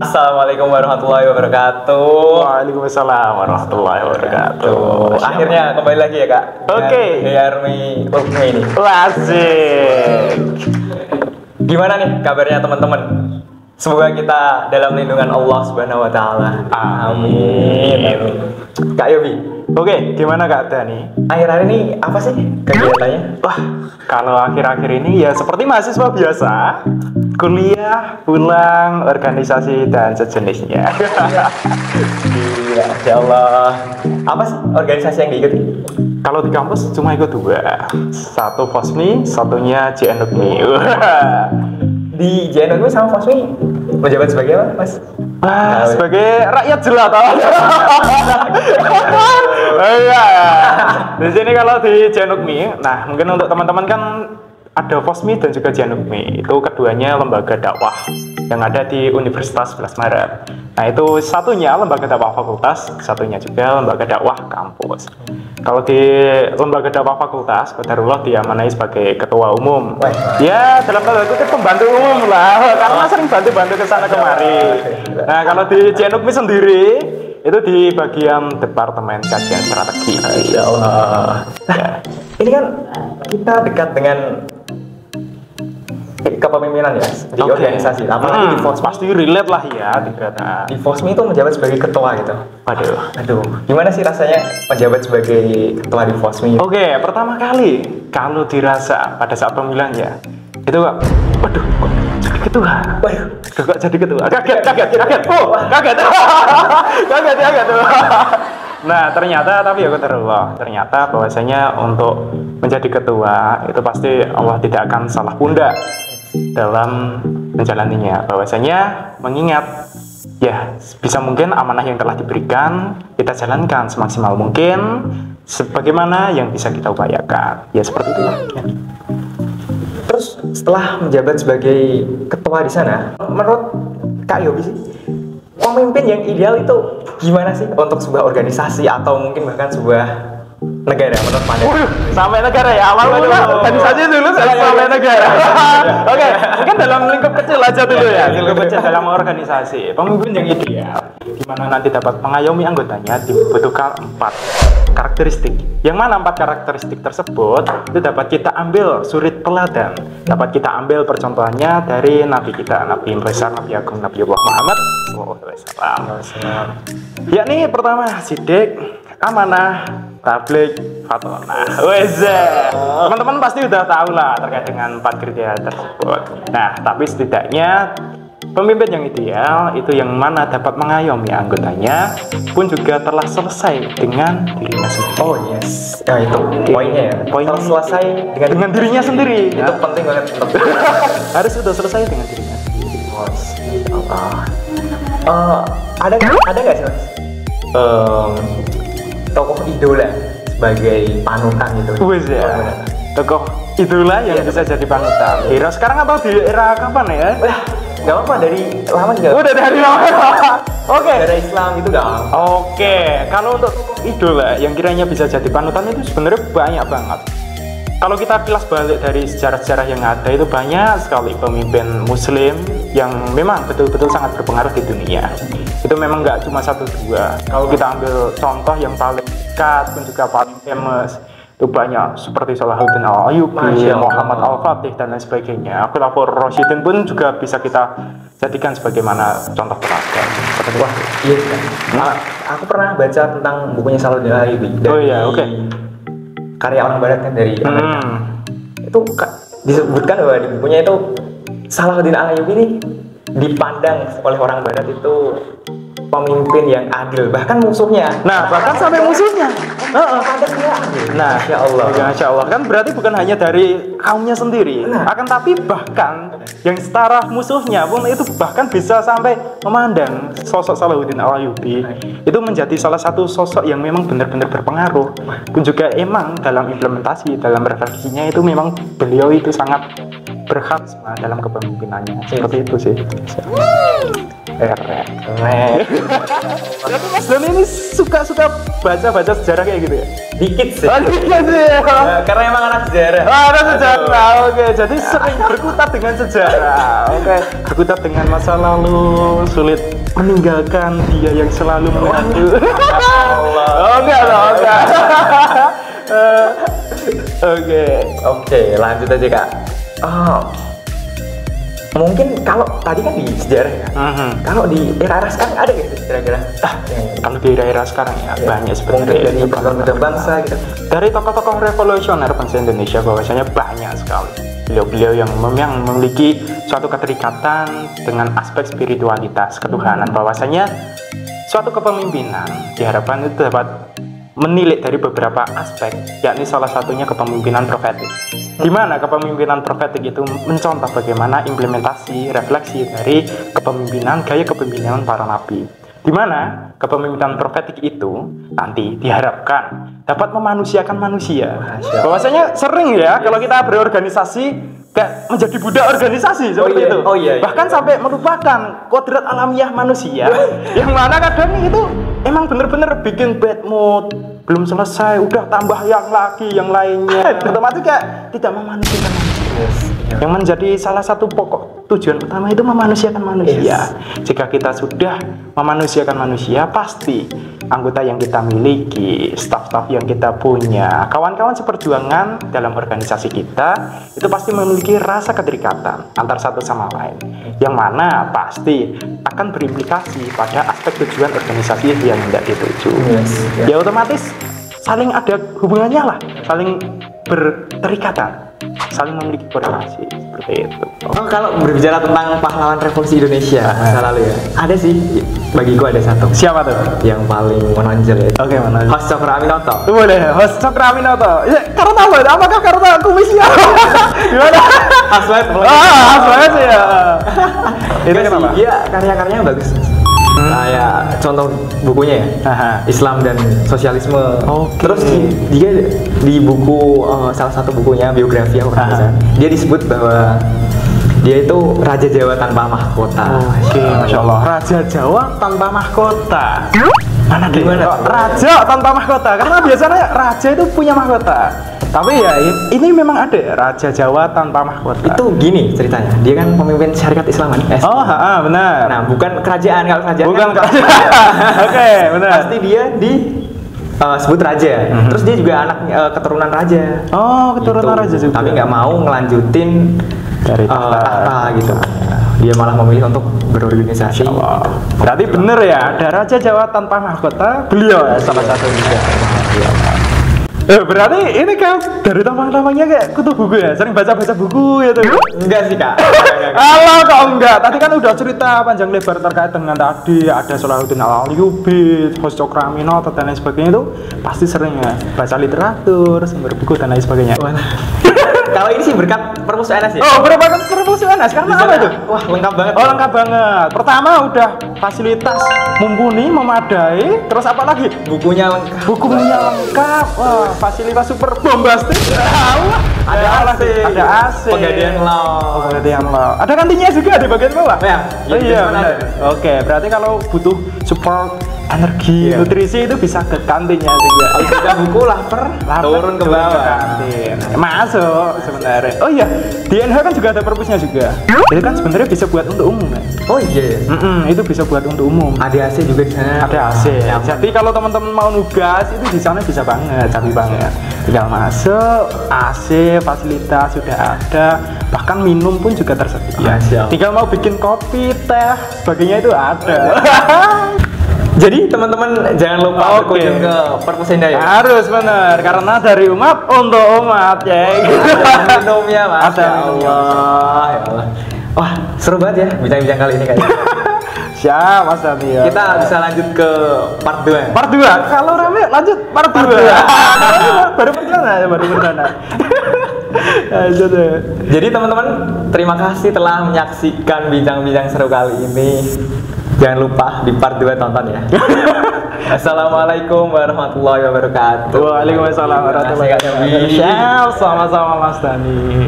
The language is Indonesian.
Assalamualaikum warahmatullahi wabarakatuh. Waalaikumsalam warahmatullahi wabarakatuh. Akhirnya kembali lagi ya kak. Oke. Army Ulme ini. Asik. Gimana nih kabarnya teman-teman? Semoga kita dalam lindungan Allah Subhanahu Wa Taala. Amin. Kak Yobi. Oke, gimana Kak Dani? Akhir-akhir ini apa sih kegiatannya? Wah, kalau akhir-akhir ini ya seperti mahasiswa biasa, kuliah, pulang, organisasi dan sejenisnya. Gila, Masya Allah. Apa sih organisasi yang diikuti? Kalau di kampus cuma ikut dua, satu Fosmi, satunya JNUGMI. Di JNUGMI sama Fosmi menjabat sebagai apa, Mas? Wah, sebagai rakyat jelata. Iya. Di sini kalau di JNUGMI, nah mungkin untuk teman-teman kan ada Fosmi dan juga JNUGMI. Itu keduanya lembaga dakwah yang ada di Universitas 11 Maret. Nah, itu satunya lembaga dakwah fakultas, satunya juga lembaga dakwah kampus. Kalau di lembaga dakwah fakultas, Qadarullah diamanai sebagai ketua umum. Ya, dalam tanda kutip pembantu umum lah, karena sering bantu-bantu ke sana kemari. Nah, kalau di JNUGMI sendiri, itu di bagian Departemen Kajian Strategi. Masya Allah. Ya. Ini kan kita dekat dengan kepemimpinan ya di organisasi, apalagi di Fosmi. Pasti relate lah ya Di Fosmi itu menjabat sebagai ketua gitu. Aduh, gimana sih rasanya menjabat sebagai ketua di Fosmi? Oke, pertama kali kalau dirasa pada saat pemilihan ya, itu kok, waduh, kok jadi ketua? Waduh, kok jadi ketua? Kaget, oh, kaget. Nah, ternyata tapi ya Qadarullah, ternyata bahwasanya untuk menjadi ketua itu pasti Allah tidak akan salah pundak dalam menjalaninya, bahwasanya mengingat ya bisa mungkin amanah yang telah diberikan kita jalankan semaksimal mungkin sebagaimana yang bisa kita upayakan, ya seperti itu ya. Terus setelah menjabat sebagai ketua di sana, menurut Kak Yobi sih, pemimpin yang ideal itu gimana sih untuk sebuah organisasi atau mungkin bahkan sebuah negara menurut pandangan? Sampai negara ya, awal mula organisasi dulu sampai negara. Oke, mungkin dalam lingkup kecil aja dulu ya, lingkup kecil dalam organisasi. Pemimpin yang ideal, di mana nanti dapat mengayomi anggotanya dibutuhkan 4 karakteristik. Yang mana 4 karakteristik tersebut itu dapat kita ambil suri teladan, dapat kita ambil percontohannya dari Nabi kita, Nabi besar, Nabi Agung, Nabi Allah Muhammad SAW. Yakni pertama sidik, amanah, tabligh, fatwa. Teman-teman pasti udah tahu lah terkait dengan 4 kriteria tersebut. Nah, tapi setidaknya pemimpin yang ideal itu yang mana dapat mengayomi anggotanya pun juga telah selesai dengan dirinya sendiri. Oh yes, nah itu poinnya ya. Poinnya telah selesai dengan dirinya sendiri. Itu penting banget. Harus sudah selesai dengan dirinya sendiri. Ada nggak sih Mas? Tokoh idola sebagai panutan gitu. Wes ya. Tokoh idola yang bisa jadi panutan. Era sekarang atau di era kapan ya? Gak apa-apa, dari lama juga. Udah dari lama. Oke. Dari Islam itu gak apa. Oke, kalau untuk idola yang kiranya bisa jadi panutan itu sebenarnya banyak banget. Kalau kita kilas balik dari sejarah-sejarah yang ada, itu banyak sekali pemimpin muslim yang memang betul-betul sangat berpengaruh di dunia. Itu memang nggak cuma 1-2. Kalau kita ambil contoh yang paling dekat pun juga paling famous, itu banyak seperti Salahuddin Al-Ayyubi, Muhammad Al-Fatih dan lain sebagainya. Khulafaur Rasyidin pun juga bisa kita jadikan sebagaimana contoh teladan. Wah, iya kan. Aku pernah baca tentang bukunya Salahuddin Al-Ayyubi. Oh iya, oke. Karya orang barat kan dari Amerika. Itu disebutkan bahwa di bukunya itu Salahuddin Al-Ayyubi ini dipandang oleh orang barat itu pemimpin yang adil, bahkan musuhnya. Nah, bahkan sampai musuhnya. Nah, Masya Allah. Masya Allah. Kan berarti bukan hanya dari kaumnya sendiri, akan tapi bahkan yang setara musuhnya pun itu bahkan bisa sampai memandang sosok Salahuddin Al-Ayyubi itu menjadi salah satu sosok yang memang benar-benar berpengaruh. Pun juga emang dalam implementasi, dalam refleksinya itu memang beliau itu sangat berkhatsmah dalam kepemimpinannya. Seperti itu sih. Keren. Keren. Berarti Mas Dani ini suka baca sejarah kayak gitu ya? Dikit sih. Oh, iya sih. Ya, karena emang anak sejarah. Ada sejarah, oke. Jadi sering berkutat dengan sejarah, oke. Berkutat dengan masa lalu, sulit meninggalkan dia yang selalu mengadu. Oke. Oke, lanjut aja Kak. Oh, mungkin kalau tadi kan di sejarah ya. Kalau di era sekarang ada gitu kira-kira? Kalau di era sekarang ya banyak sebenarnya dari pemuda bangsa gitu. Dari tokoh-tokoh revolusioner bangsa Indonesia bahwasanya banyak sekali beliau-beliau yang memiliki suatu keterikatan dengan aspek spiritualitas ketuhanan, bahwasanya suatu kepemimpinan diharapkan itu dapat menilik dari beberapa aspek, yakni salah satunya kepemimpinan profetik. Di mana kepemimpinan profetik itu mencontoh bagaimana implementasi, refleksi dari kepemimpinan, gaya kepemimpinan para nabi. Di mana kepemimpinan profetik itu nanti diharapkan dapat memanusiakan manusia. Bahwasanya sering ya kalau kita berorganisasi kayak menjadi budak organisasi seperti itu. Iya. Bahkan sampai melupakan kodrat alamiah manusia. Yang mana kadang itu emang bener-bener bikin bad mood, belum selesai udah tambah yang lagi yang lainnya. Otomatis kayak tidak memanusiakan manusia. Yang menjadi salah satu pokok tujuan utama itu memanusiakan manusia. Jika kita sudah memanusiakan manusia, pasti anggota yang kita miliki, staf-staf yang kita punya, kawan-kawan seperjuangan dalam organisasi kita itu pasti memiliki rasa keterikatan antar satu sama lain, yang mana pasti akan berimplikasi pada aspek tujuan organisasi yang hendak dituju. Ya otomatis saling ada hubungannya lah, saling berterikatan, saling memiliki korelasi seperti itu. Oh, kalau berbicara tentang pahlawan revolusi Indonesia masa lalu ya, ada sih bagiku ada satu. Siapa tuh? Yang paling menonjol ya. Oke, mana? Host Cokro Aminoto. Boleh, Host Cokro Aminoto. Ya, karena apa? Apakah karena kumisnya? Gimana? Khas banget. Khas banget sih ya. Itu kenapa? Dia karya-karyanya bagus. Kayak contoh bukunya ya, Islam dan Sosialisme. Terus dia di buku salah satu bukunya biografi aku baca, dia disebut bahwa dia itu Raja Jawa tanpa mahkota. Oke, Masya Allah. Raja Jawa tanpa mahkota. Mana deh? Raja tanpa mahkota. Karena biasanya raja itu punya mahkota. Tapi ya ini memang ada ya, Raja Jawa tanpa mahkota. Itu gini ceritanya. Dia kan pemimpin syarikat Islam kan? Oh, benar. Nah, bukan kerajaan. Kalau kerajaan bukan kan kerajaan. Oke, benar. Pasti dia sebut raja. Terus dia juga anak keturunan raja. Oh, keturunan gitu. raja juga. Tapi nggak mau ngelanjutin dari tahta gitu. Dia malah memilih untuk berorganisasi. Gitu. Berarti bener ya, ada Raja Jawa tanpa mahkota, beliau ya salah satunya. Berarti ini kan dari tampang-tampangnya kayak kutu buku ya, sering baca-baca buku gitu. Enggak sih Kak. Alah kok enggak? Tadi kan udah cerita panjang lebar terkait dengan tadi ada Salahuddin Al-Ayyubi, Host Cokro Aminoto dan lain sebagainya, itu pasti sering ya baca literatur, sumber buku dan lain sebagainya. Kalau ini sih berkat Perpus UNS ya? Oh, berkat Perpus UNS, karena apa itu? Wah, lengkap banget. Oh, lengkap banget. Pertama udah fasilitas mumpuni, memadai, terus apa lagi? Bukunya lengkap. Bukunya lengkap. Wah, fasilitas super bombastis. Ada AC. Pegadaian law. Ada kantinnya juga di bagian bawah. Ya, iya benar. Oke, berarti kalau butuh support energi, nutrisi itu bisa ke kantinnya juga. Kalau sudah buku lapar, turun ke bawah. Kantin. Masuk sebenarnya. Oh iya, di NH kan juga ada perpusnya juga. Itu kan sebenarnya bisa buat untuk umum ya. Oh iya. Itu bisa buat untuk umum. Ada AC juga di sana. Ada AC. Jadi kalau teman-teman mau nugas itu di sana bisa banget, canggih banget. Tinggal masuk, AC, fasilitas sudah ada, bahkan minum pun juga tersedia. Tinggal mau bikin kopi, teh, sebagainya itu ada. Jadi teman-teman jangan lupa berkunjung ke Perpus Indah ya. Harus benar, karena dari umat untuk umat ya. Ada minumnya Mas. Ada Allah. Ya Allah. Wah, seru banget ya bincang-bincang kali ini kayaknya. Siap Mas Dani ya. Kita bisa lanjut ke part 2. Part 2. Kalau rame lanjut part 2. Baru perdana. Jadi teman-teman, terima kasih telah menyaksikan bincang-bincang seru kali ini. Jangan lupa di part 2 tonton ya. Assalamualaikum warahmatullahi wabarakatuh. Waalaikumsalam warahmatullahi wabarakatuh. Siap, sama-sama Mas Dani.